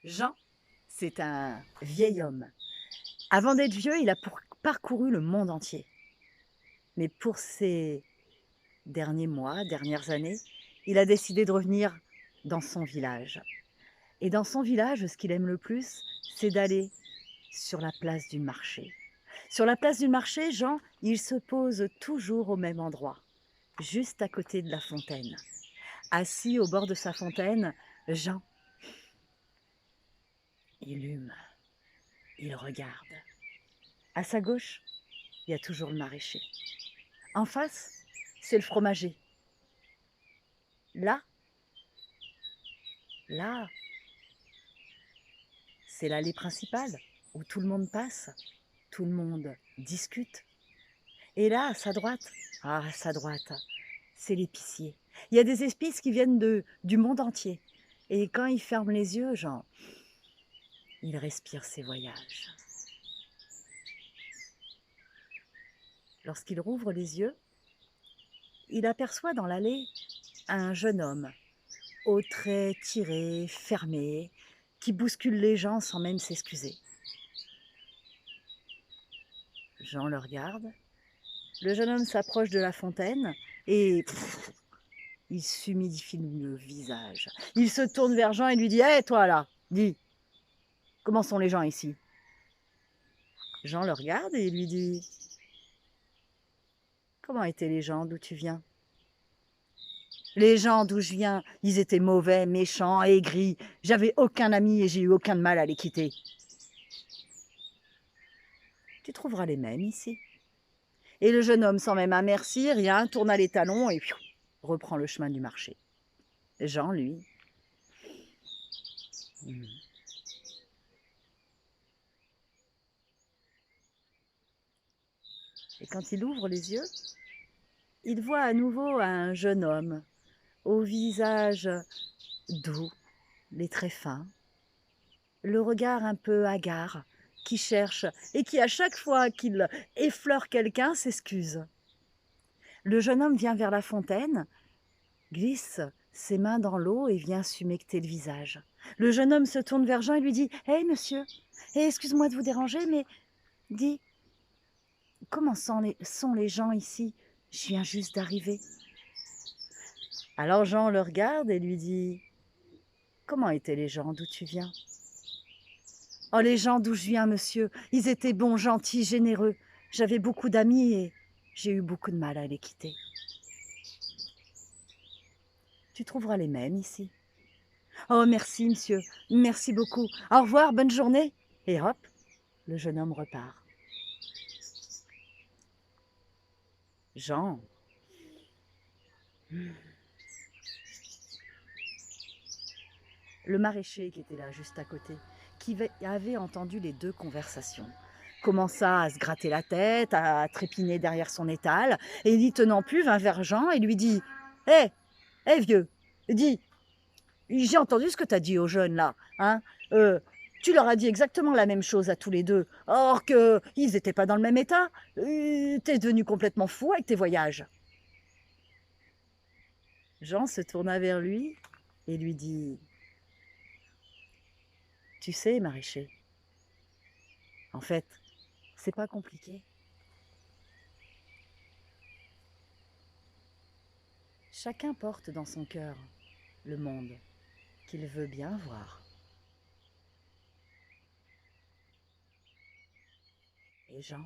Jean, c'est un vieil homme. Avant d'être vieux, il a parcouru le monde entier. Mais pour ces derniers mois, dernières années, il a décidé de revenir dans son village. Et dans son village, ce qu'il aime le plus, c'est d'aller sur la place du marché. Sur la place du marché, Jean, il se pose toujours au même endroit, juste à côté de la fontaine. Assis au bord de sa fontaine, Jean, il hume, il regarde. À sa gauche, il y a toujours le maraîcher. En face, c'est le fromager. Là, là, c'est l'allée principale où tout le monde passe, tout le monde discute. Et là, à sa droite, c'est l'épicier. Il y a des épices qui viennent du monde entier. Et quand il ferme les yeux, genre, il respire ses voyages. Lorsqu'il rouvre les yeux, il aperçoit dans l'allée un jeune homme, aux traits tirés, fermés, qui bouscule les gens sans même s'excuser. Jean le regarde. Le jeune homme s'approche de la fontaine et il s'humidifie le visage. Il se tourne vers Jean et lui dit: Hé, toi là, dis, comment sont les gens ici? Jean le regarde et lui dit: Comment étaient les gens d'où tu viens? Les gens d'où je viens, ils étaient mauvais, méchants, aigris. J'avais aucun ami et j'ai eu aucun mal à les quitter. Tu trouveras les mêmes ici. Et le jeune homme, sans même un merci, rien, tourna les talons et reprend le chemin du marché. Jean, lui, et quand il ouvre les yeux, il voit à nouveau un jeune homme au visage doux, les traits fins, le regard un peu hagard, qui cherche et qui, à chaque fois qu'il effleure quelqu'un, s'excuse. Le jeune homme vient vers la fontaine, glisse ses mains dans l'eau et vient s'humecter le visage. Le jeune homme se tourne vers Jean et lui dit: Hé, monsieur, excuse-moi de vous déranger, mais dis, comment sont les gens ici? Je viens juste d'arriver. Alors Jean le regarde et lui dit: Comment étaient les gens d'où tu viens? Oh, les gens d'où je viens, monsieur, ils étaient bons, gentils, généreux. J'avais beaucoup d'amis et j'ai eu beaucoup de mal à les quitter. Tu trouveras les mêmes ici. Oh, merci, monsieur, merci beaucoup. Au revoir, bonne journée. Et hop, le jeune homme repart. Jean, le maraîcher qui était là juste à côté, qui avait entendu les deux conversations, commença à se gratter la tête, à trépiner derrière son étal, et n'y tenant plus, vint vers Jean et lui dit: Hé, vieux, dis, j'ai entendu ce que tu as dit aux jeunes là, hein, tu leur as dit exactement la même chose à tous les deux, or qu'ils n'étaient pas dans le même état. T'es devenu complètement fou avec tes voyages. Jean se tourna vers lui et lui dit: Tu sais, maraîcher, en fait, c'est pas compliqué. Chacun porte dans son cœur le monde qu'il veut bien voir. Et Jean